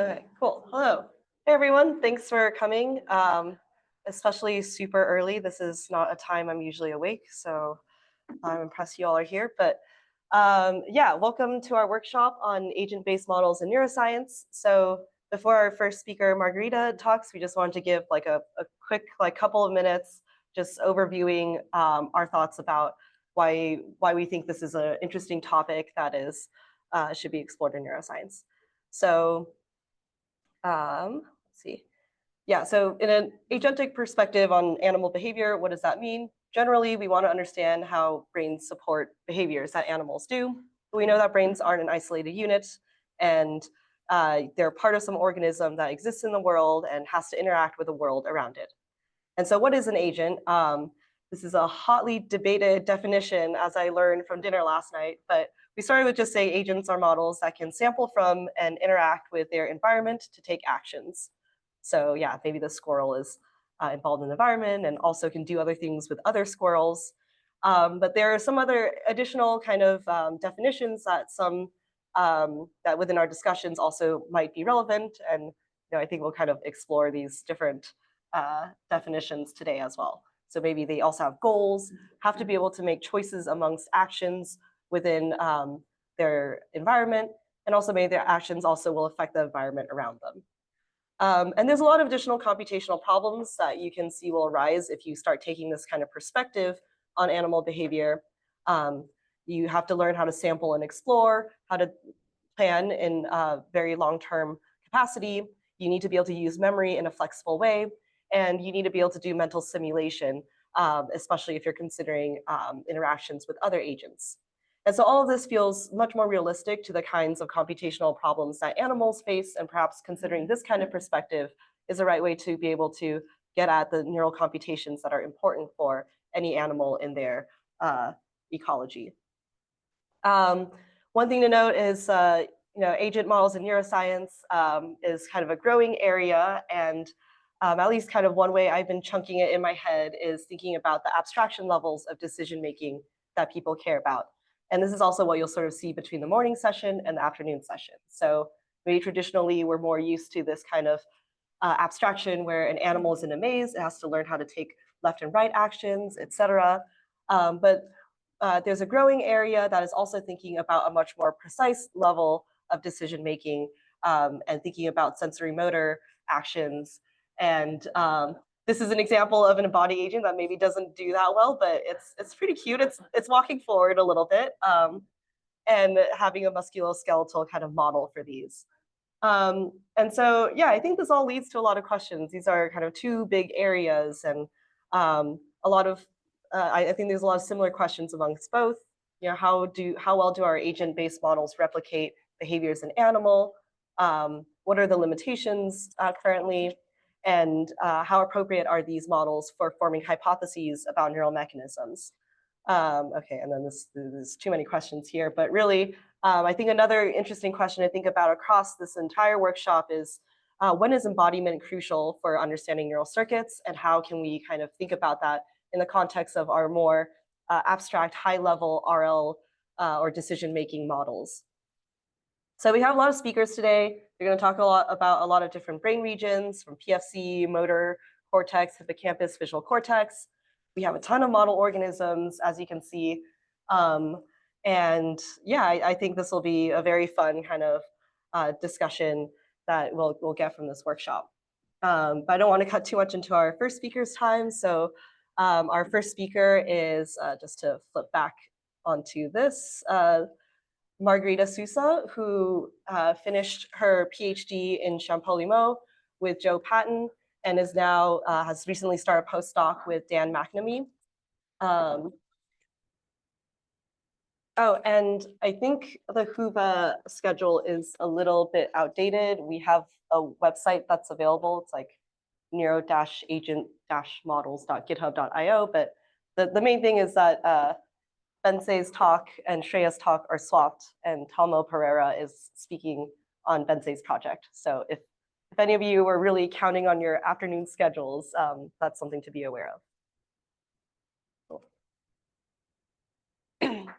Okay, cool. Hello. Hey, everyone. Thanks for coming, especially super early. This is not a time I'm usually awake, so I'm impressed you all are here. But yeah, welcome to our workshop on agent-based models in neuroscience. So before our first speaker, Margarita, talks, we just wanted to give like a quick couple of minutes just overviewing our thoughts about why we think this is an interesting topic that is should be explored in neuroscience. So let's see. Yeah, so in an agentic perspective on animal behavior, what does that mean? Generally, we want to understand how brains support behaviors that animals do. We know that brains aren't an isolated unit, and they're part of some organism that exists in the world and has to interact with the world around it. And so what is an agent? This is a hotly debated definition, as I learned from dinner last night, but we started with just saying agents are models that can sample from and interact with their environment to take actions. So yeah, maybe the squirrel is involved in the environment and also can do other things with other squirrels. But there are some other additional kind of definitions that that within our discussions also might be relevant. And I think we'll kind of explore these different definitions today as well. So maybe they also have goals, have to be able to make choices amongst actions within their environment, and also maybe their actions also will affect the environment around them. And there's a lot of additional computational problems that you can see will arise if you start taking this kind of perspective on animal behavior. You have to learn how to sample and explore, how to plan in very long-term capacity. You need to be able to use memory in a flexible way, and you need to be able to do mental simulation, especially if you're considering interactions with other agents. And so all of this feels much more realistic to the kinds of computational problems that animals face, and perhaps considering this kind of perspective is the right way to be able to get at the neural computations that are important for any animal in their ecology. One thing to note is agent models in neuroscience is kind of a growing area, and at least kind of one way I've been chunking it in my head is thinking about the abstraction levels of decision making that people care about. And this is also what you'll sort of see between the morning session and the afternoon session. So maybe traditionally we're more used to this kind of abstraction where an animal is in a maze, it has to learn how to take left and right actions, etc. But there's a growing area that is also thinking about a much more precise level of decision making and thinking about sensory motor actions. And this is an example of an embodied agent that maybe doesn't do that well, but it's pretty cute. It's walking forward a little bit and having a musculoskeletal kind of model for these. And so, yeah, I think this all leads to a lot of questions. These are kind of two big areas, and a lot of I think there's a lot of similar questions amongst both. How well do our agent-based models replicate behaviors in animal? What are the limitations currently? And how appropriate are these models for forming hypotheses about neural mechanisms? Okay, and then there's too many questions here, but really, I think another interesting question to think about across this entire workshop is when is embodiment crucial for understanding neural circuits, and how can we kind of think about that in the context of our more abstract, high-level RL or decision-making models? So we have a lot of speakers today. They're going to talk a lot about a lot of different brain regions, from PFC, motor cortex, hippocampus, visual cortex. We have a ton of model organisms, as you can see. And yeah, I think this will be a very fun kind of discussion that we'll get from this workshop. But I don't want to cut too much into our first speaker's time. So our first speaker is, just to flip back onto this, Margarita Sousa, who finished her PhD in Champollion with Joe Patton and is now has recently started a postdoc with Dan McNamee. Oh, and I think the Whova schedule is a little bit outdated. We have a website that's available. It's like neuro-agent-models.github.io. But the main thing is that Bensei's talk and Shreya's talk are swapped, and Talmo Pereira is speaking on Bensei's project. So if any of you were really counting on your afternoon schedules, that's something to be aware of.